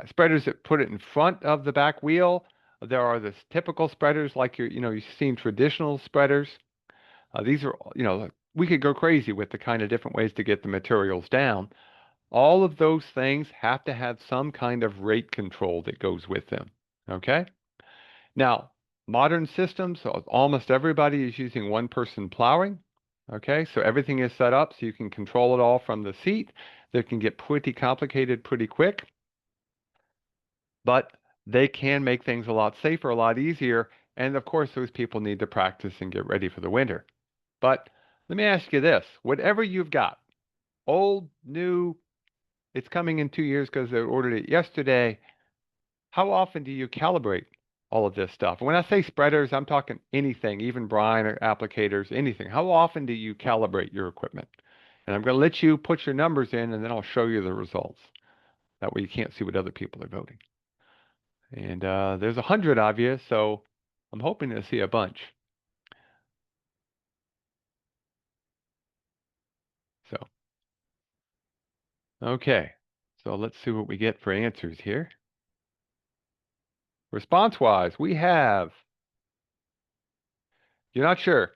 spreaders that put it in front of the back wheel. There are the typical spreaders like you've seen traditional spreaders. These are, we could go crazy with the kind of different ways to get the materials down. All of those things have to have some kind of rate control that goes with them. Okay? Now, modern systems, almost everybody is using one-person plowing. Okay, so everything is set up so you can control it all from the seat. That can get pretty complicated pretty quick, but they can make things a lot safer, a lot easier. And of course, those people need to practice and get ready for the winter. But let me ask you this, whatever you've got, old, new, it's coming in 2 years because they ordered it yesterday. How often do you calibrate all of this stuff? And when I say spreaders, I'm talking anything, even brine or applicators, anything. How often do you calibrate your equipment? And I'm going to let you put your numbers in, and then I'll show you the results. That way you can't see what other people are voting. And there's 100 of you, so I'm hoping to see a bunch. So, okay. So let's see what we get for answers here. Response-wise, we have, you're not sure.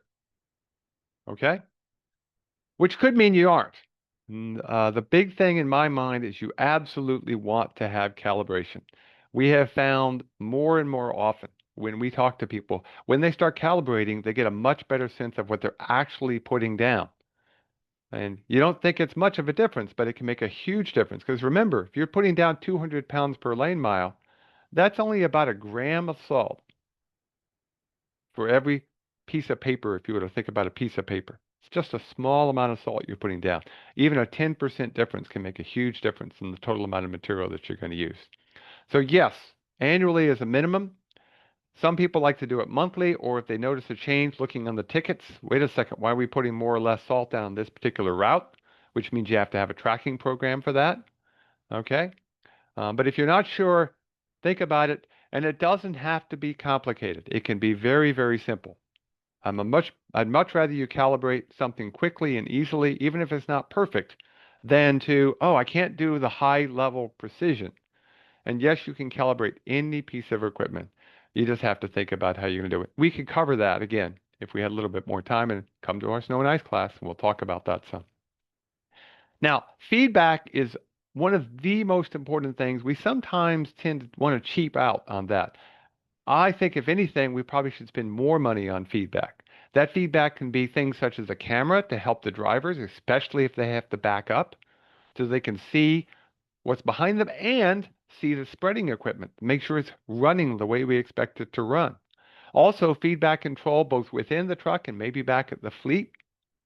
Okay? Which could mean you aren't. The big thing in my mind is you absolutely want to have calibration. We have found more and more often when we talk to people, when they start calibrating, they get a much better sense of what they're actually putting down. And you don't think it's much of a difference, but it can make a huge difference. Because remember, if you're putting down 200 pounds per lane mile, that's only about a gram of salt for every piece of paper, if you were to think about a piece of paper. It's just a small amount of salt you're putting down. Even a 10% difference can make a huge difference in the total amount of material that you're going to use. So yes, annually is a minimum. Some people like to do it monthly, or if they notice a change looking on the tickets, wait a second, why are we putting more or less salt down this particular route? Which means you have to have a tracking program for that. Okay? But if you're not sure, think about it. And it doesn't have to be complicated. It can be very, very simple. I'd much rather you calibrate something quickly and easily, even if it's not perfect, than to, oh, I can't do the high level precision. And yes, you can calibrate any piece of equipment. You just have to think about how you're going to do it. We could cover that again if we had a little bit more time and come to our snow and ice class, and we'll talk about that some. Now, feedback is one of the most important things. We sometimes tend to want to cheap out on that. I think if anything, we probably should spend more money on feedback. That feedback can be things such as a camera to help the drivers, especially if they have to back up, so they can see what's behind them and see the spreading equipment. Make sure it's running the way we expect it to run. Also, feedback control both within the truck and maybe back at the fleet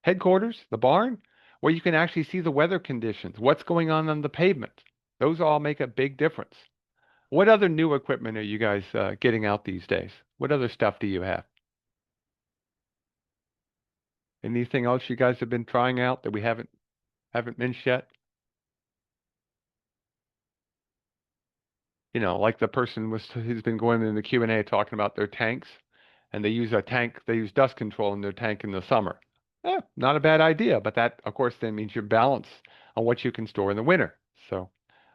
headquarters, the barn, where you can actually see the weather conditions, what's going on the pavement. Those all make a big difference. What other new equipment are you guys getting out these days? What other stuff do you have? Anything else you guys have been trying out that we haven't mentioned yet? Like the person who's been going in the Q&A talking about their tanks, and they use dust control in their tank in the summer. Not a bad idea, but that, of course, then means your balance on what you can store in the winter. So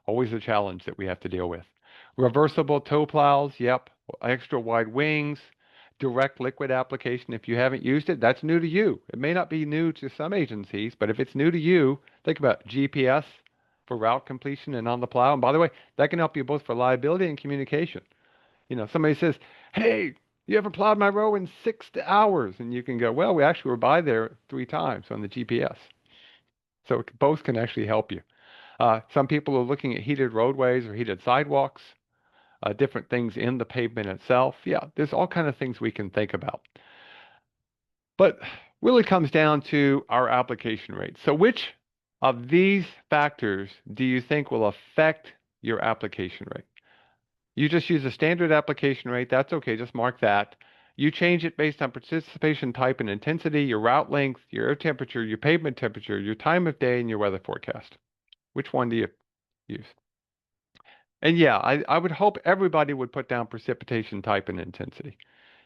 always a challenge that we have to deal with. Reversible tow plows, yep. Extra wide wings, direct liquid application. If you haven't used it, that's new to you. It may not be new to some agencies, but if it's new to you, think about GPS for route completion and on the plow. And by the way, that can help you both for liability and communication. Somebody says, "Hey, you ever plowed my row in 6 hours?" And you can go, "Well, we actually were by there 3 times on the GPS." So both can actually help you. Some people are looking at heated roadways or heated sidewalks, different things in the pavement itself. Yeah, there's all kind of things we can think about. But really comes down to our application rate. So which of these factors do you think will affect your application rate? You just use a standard application rate. That's okay. Just mark that. You change it based on participation type and intensity, your route length, your air temperature, your pavement temperature, your time of day, and your weather forecast. Which one do you use? And yeah, I would hope everybody would put down precipitation type and intensity.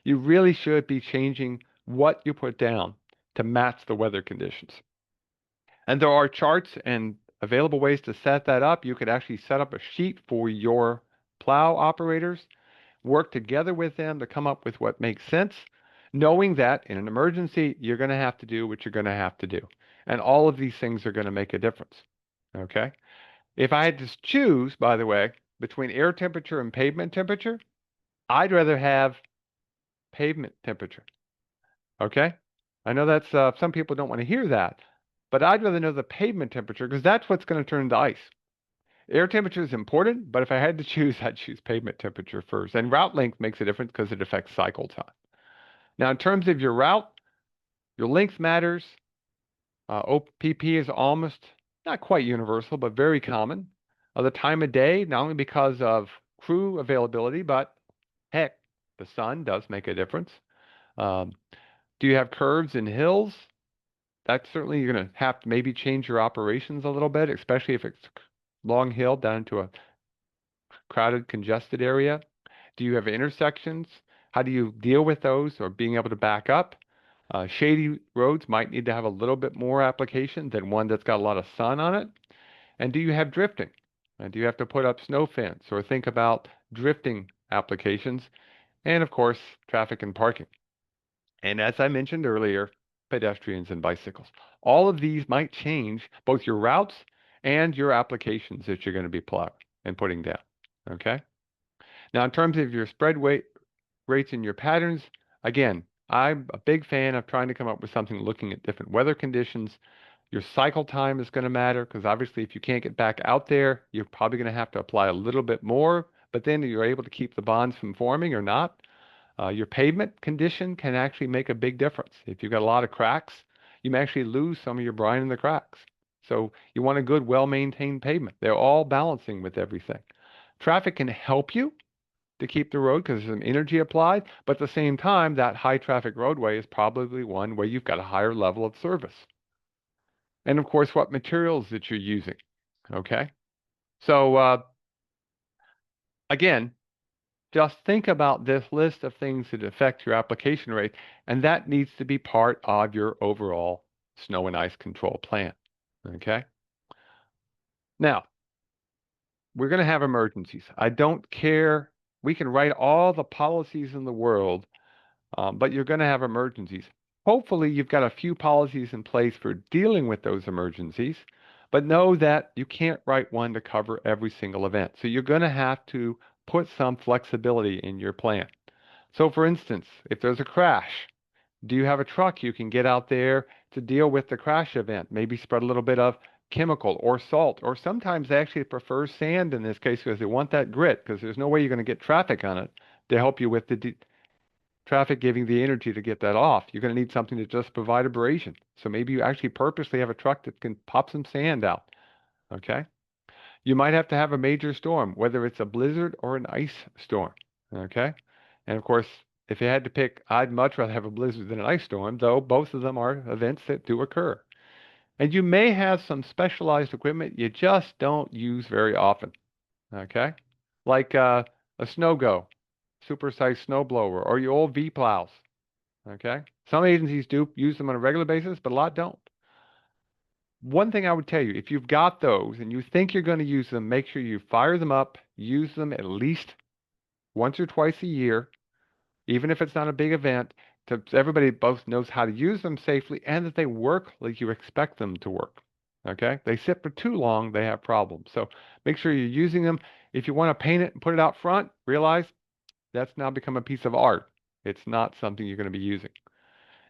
You really should be changing what you put down to match the weather conditions. And there are charts and available ways to set that up. You could actually set up a sheet for your plow operators, work together with them to come up with what makes sense, knowing that in an emergency, you're going to have to do what you're going to have to do. And all of these things are going to make a difference. Okay? If I had to choose, by the way, between air temperature and pavement temperature, I'd rather have pavement temperature. Okay? I know that's some people don't want to hear that, but I'd rather know the pavement temperature because that's what's going to turn into ice. Air temperature is important, but if I had to choose, I'd choose pavement temperature first. And route length makes a difference because it affects cycle time. Now, in terms of your route, your length matters. OPP is almost not quite universal, but very common. The time of day, not only because of crew availability, but heck, the sun does make a difference. Um, do you have curves and hills? That's certainly you're going to have to maybe change your operations a little bit, especially if it's long hill down into a crowded, congested area. Do you have intersections? How do you deal with those or being able to back up? Shady roads might need to have a little bit more application than one that's got a lot of sun on it. And do you have drifting? And do you have to put up snow fence or think about drifting applications? And of course, traffic and parking. And as I mentioned earlier, pedestrians and bicycles. All of these might change both your routes and your applications that you're going to be plowing and putting down. Okay? Now, in terms of your spread weight rates and your patterns, again, I'm a big fan of trying to come up with something looking at different weather conditions. Your cycle time is going to matter because obviously if you can't get back out there, you're probably going to have to apply a little bit more, but then you're able to keep the bonds from forming or not. Your pavement condition can actually make a big difference. If you've got a lot of cracks, you may actually lose some of your brine in the cracks. So you want a good, well-maintained pavement. They're all balancing with everything. Traffic can help you to keep the road because there's some energy applied, but at the same time, that high traffic roadway is probably one where you've got a higher level of service. And of course, what materials that you're using. Okay. So again, just think about this list of things that affect your application rate, and that needs to be part of your overall snow and ice control plan. Okay. Now, we're going to have emergencies. I don't care. We can write all the policies in the world, but you're going to have emergencies. Hopefully, you've got a few policies in place for dealing with those emergencies, but know that you can't write one to cover every single event. So you're going to have to put some flexibility in your plan. So for instance, if there's a crash, do you have a truck you can get out there to deal with the crash event? Maybe spread a little bit of chemical or salt, or sometimes they actually prefer sand in this case because they want that grit because there's no way you're going to get traffic on it to help you with the traffic giving the energy to get that off. You're going to need something to just provide abrasion. So maybe you actually purposely have a truck that can pop some sand out. Okay. You might have to have a major storm, whether it's a blizzard or an ice storm. Okay. And of course, if you had to pick, I'd much rather have a blizzard than an ice storm, though both of them are events that do occur. And you may have some specialized equipment you just don't use very often. Okay. Like a snow-go, supersized snowblower, or your old V-plows. Okay. Some agencies do use them on a regular basis, but a lot don't. One thing I would tell you, if you've got those and you think you're going to use them, make sure you fire them up, use them at least once or twice a year, even if it's not a big event, so everybody both knows how to use them safely and that they work like you expect them to work. Okay? They sit for too long, they have problems. So make sure you're using them. If you want to paint it and put it out front, realize that's now become a piece of art. It's not something you're going to be using.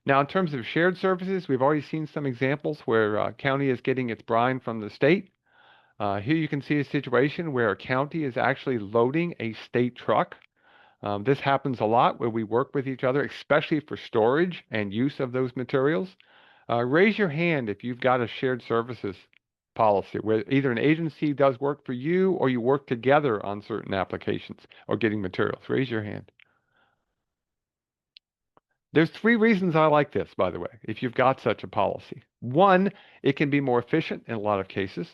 Now, in terms of shared services, we've already seen some examples where county is getting its brine from the state. Here you can see a situation where a county is actually loading a state truck. This happens a lot where we work with each other, especially for storage and use of those materials. Raise your hand if you've got a shared services policy where either an agency does work for you or you work together on certain applications or getting materials. Raise your hand. There's three reasons I like this, by the way, if you've got such a policy. One, it can be more efficient in a lot of cases.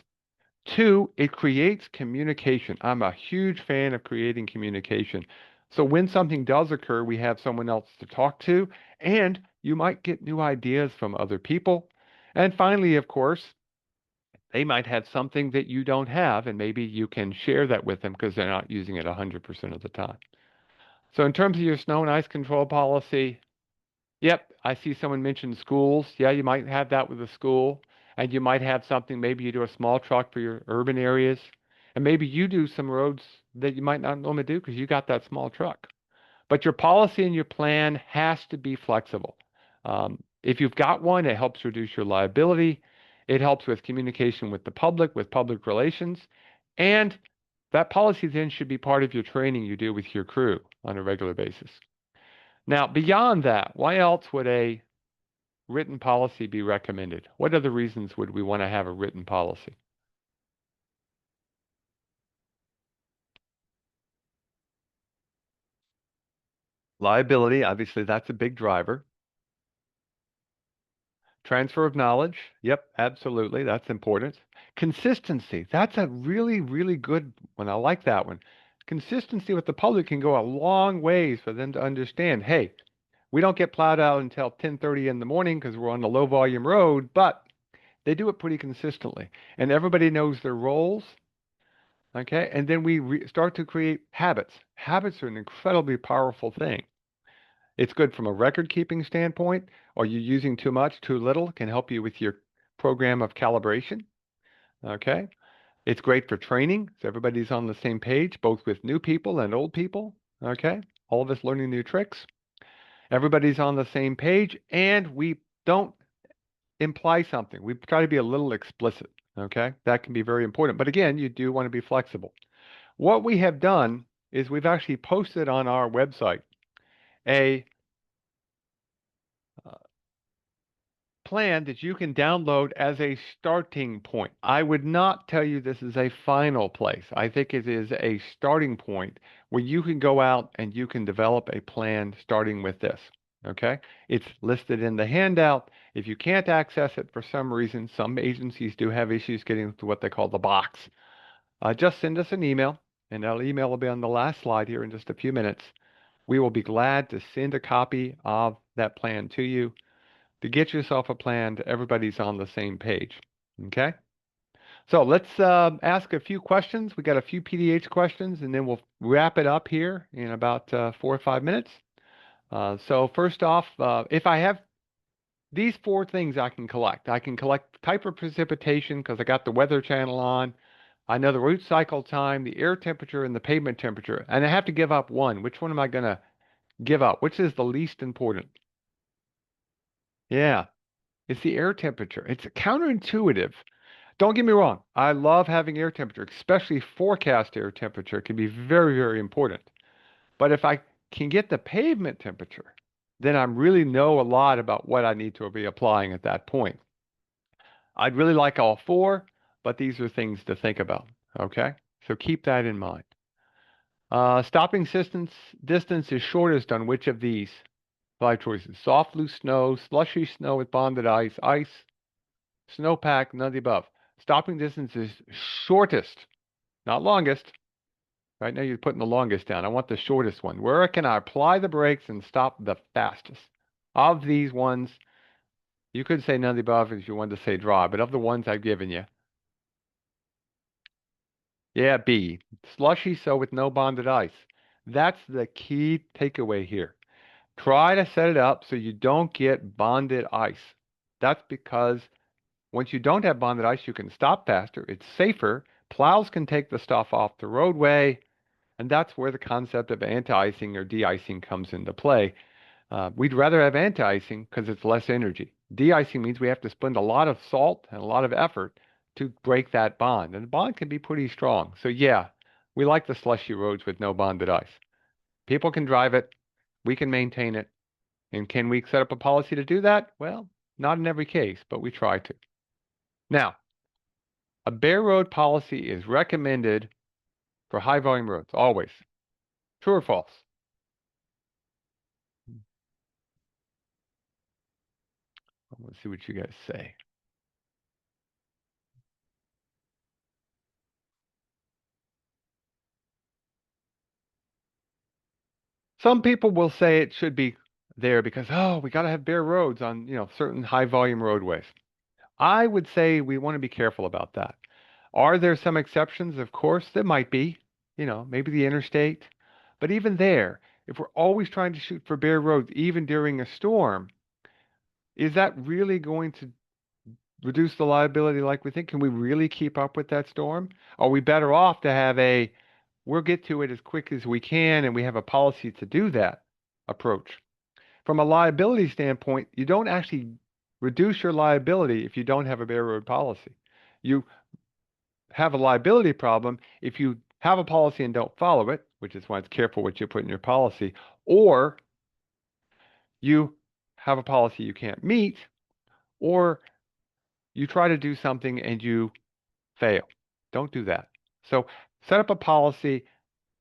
Two, it creates communication. I'm a huge fan of creating communication. So when something does occur, we have someone else to talk to, and you might get new ideas from other people. And finally, of course, they might have something that you don't have, and maybe you can share that with them because they're not using it 100% of the time. So in terms of your snow and ice control policy, yep, I see someone mentioned schools. Yeah, you might have that with a school, and you might have something, maybe you do a small truck for your urban areas, and maybe you do some roads that you might not normally do because you got that small truck. But your policy and your plan has to be flexible. If you've got one, it helps reduce your liability. It helps with communication with the public, with public relations, and that policy then should be part of your training you do with your crew on a regular basis. Now, beyond that, why else would a written policy be recommended? What other reasons would we want to have a written policy? Liability, obviously, that's a big driver. Transfer of knowledge, yep, absolutely, that's important. Consistency, that's a really, really good one. I like that one. Consistency with the public can go a long ways for them to understand, hey, we don't get plowed out until 10:30 in the morning because we're on a low volume road, but they do it pretty consistently. And everybody knows their roles. Okay, and then we start to create habits. Habits are an incredibly powerful thing. It's good from a record keeping standpoint. Are you using too much, too little? Can help you with your program of calibration. Okay, it's great for training, so everybody's on the same page, both with new people and old people. Okay, all of us learning new tricks. Everybody's on the same page, and we don't imply something. We try to be a little explicit. Okay, that can be very important. But again, you do want to be flexible. What we have done is we've actually posted on our website a uh, plan that you can download as a starting point. I would not tell you this is a final place. I think it is a starting point where you can go out and you can develop a plan starting with this. Okay? It's listed in the handout. If you can't access it for some reason, some agencies do have issues getting to what they call the box. Just send us an email, and that email will be on the last slide here in just a few minutes. We will be glad to send a copy of that plan to you to get yourself a plan that everybody's on the same page. Okay? So let's ask a few questions. We got a few PDH questions, and then we'll wrap it up here in about 4 or 5 minutes. So first off, if I have these four things I can collect type of precipitation because I got the weather channel on. I know the route cycle time, the air temperature, and the pavement temperature, and I have to give up one. Which one am I going to give up? Which is the least important? Yeah, it's the air temperature. It's counterintuitive. Don't get me wrong. I love having air temperature, especially forecast air temperature. It can be very, very important. But if I can get the pavement temperature, then I really know a lot about what I need to be applying at that point. I'd really like all four, but these are things to think about. Okay? So keep that in mind. Stopping distance is shortest on which of these five choices? Soft, loose snow, slushy snow with bonded ice, snowpack, none of the above. Stopping distance is shortest, not longest. Right now you're putting the longest down. I want the shortest one. Where can I apply the brakes and stop the fastest? Of these ones, You could say none of the above if you wanted to say dry, but of the ones I've given you, yeah, B, slushy, so with no bonded ice. That's the key takeaway here. Try to set it up so you don't get bonded ice. That's because once you don't have bonded ice, you can stop faster. It's safer. Plows can take the stuff off the roadway, and that's where the concept of anti-icing or de-icing comes into play. We'd rather have anti-icing because it's less energy. De-icing means we have to spend a lot of salt and a lot of effort to break that bond, and the bond can be pretty strong. So yeah, we like the slushy roads with no bonded ice. People can drive it, we can maintain it, and can we set up a policy to do that? Well, not in every case, but we try to. Now, a bare road policy is recommended for high volume roads, always. True or false? Let's see what you guys say. Some people will say it should be there because, oh, we got to have bare roads on, certain high volume roadways. I would say we want to be careful about that. Are there some exceptions? Of course, there might be, maybe the interstate. But even there, if we're always trying to shoot for bare roads, even during a storm, is that really going to reduce the liability like we think? Can we really keep up with that storm? Are we better off to have we'll get to it as quick as we can and we have a policy to do that approach? From a liability standpoint, you don't actually reduce your liability if you don't have a bare road policy. You have a liability problem if you have a policy and don't follow it, which is why it's careful what you put in your policy, or you have a policy you can't meet, or you try to do something and you fail. Don't do that. So set up a policy.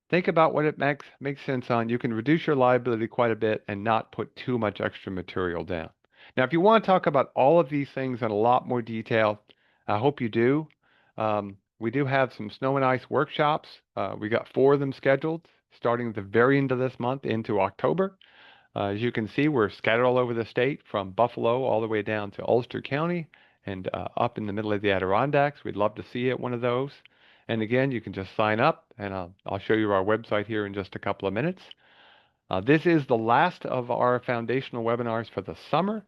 Think about what it makes sense on. You can reduce your liability quite a bit and not put too much extra material down. Now, if you want to talk about all of these things in a lot more detail, I hope you do. We do have some snow and ice workshops. We got 4 of them scheduled, starting at the very end of this month into October. As you can see, we're scattered all over the state, from Buffalo all the way down to Ulster County and up in the middle of the Adirondacks. We'd love to see you at one of those. And again, you can just sign up, and I'll show you our website here in just a couple of minutes. This is the last of our foundational webinars for the summer.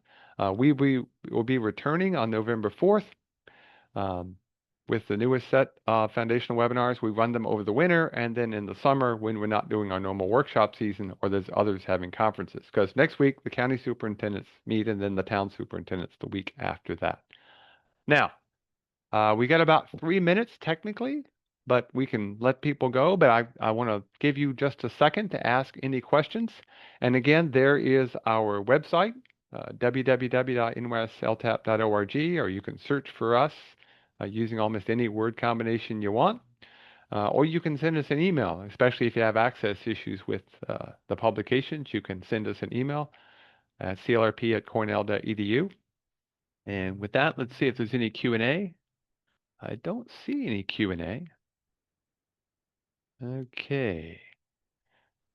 We will be returning on November 4th. With the newest set of foundational webinars. We run them over the winter and then in the summer when we're not doing our normal workshop season or there's others having conferences. Because next week the county superintendents meet and then the town superintendents the week after that. Now, we got about 3 minutes technically, but we can let people go. But I want to give you just a second to ask any questions. And again, there is our website, www.nwasltap.org, or you can search for us using almost any word combination you want. Or you can send us an email, especially if you have access issues with the publications. You can send us an email at clrp@cornell.edu. And with that, let's see if there's any Q&A. I don't see any Q&A. Okay.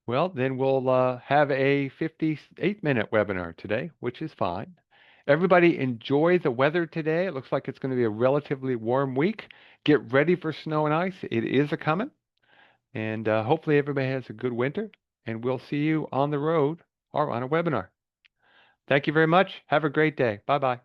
Well, then we'll have a 58-minute webinar today, which is fine. Everybody enjoy the weather today. It looks like it's going to be a relatively warm week. Get ready for snow and ice. It is a coming. And hopefully everybody has a good winter. And we'll see you on the road or on a webinar. Thank you very much. Have a great day. Bye-bye.